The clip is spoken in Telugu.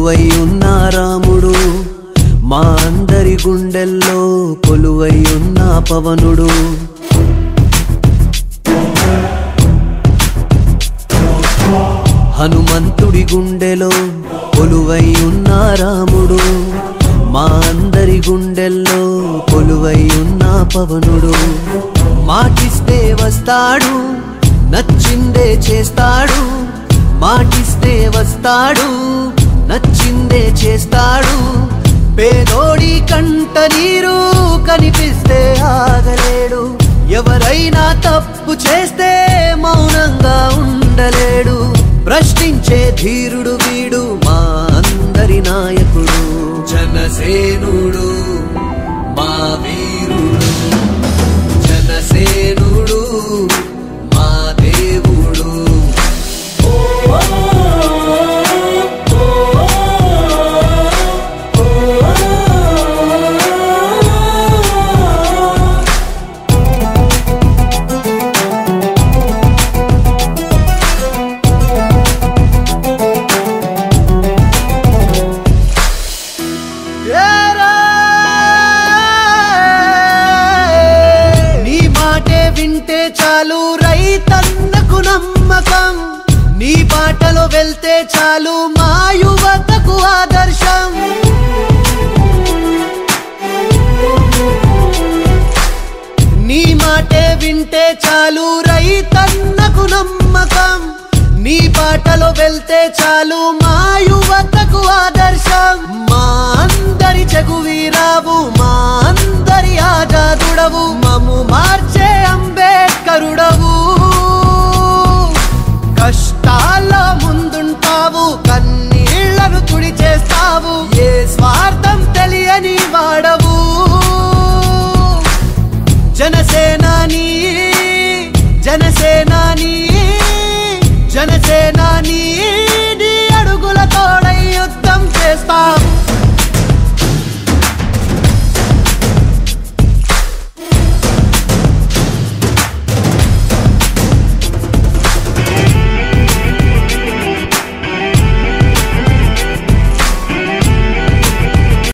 కొలువై ఉన్న రాముడు, మా అందరి గుండెల్లో కొలువై ఉన్న పవనుడు. హనుమంతుడి గుండెలో కొలువై ఉన్న రాముడు, మా అందరి గుండెల్లో కొలువై ఉన్న పవనుడు. మాటిస్తే వస్తాడు, నచ్చిందే చేస్తాడు. మాటిస్తే వస్తాడు, నచ్చిందే చేస్తాడు. పేదోడి కంట నీరు కనిపిస్తే ఆగలేడు. ఎవరైనా తప్పు చేస్తే మౌనంగా ఉండలేడు. ప్రశ్నించే ధీరుడు వీడు, మా అందరి నాయకుడు. జనసేనుడు మా వీరుడు, జనసేనుడు మా దేవుడు. వింటే చాలు రైతన్నకు నమ్మకం, నీ బాటలో వెళ్తే చాలు మా యువతకు ఆదర్శం. నీ మాటే వింటే చాలు రైతన్నకు నమ్మకం, నీ బాటలో వెళ్తే చాలు మా యువతకు ఆదర్శం. మా అందరి జగువీరావు, మా అందరి ఆజాదుడవు, మమ్ము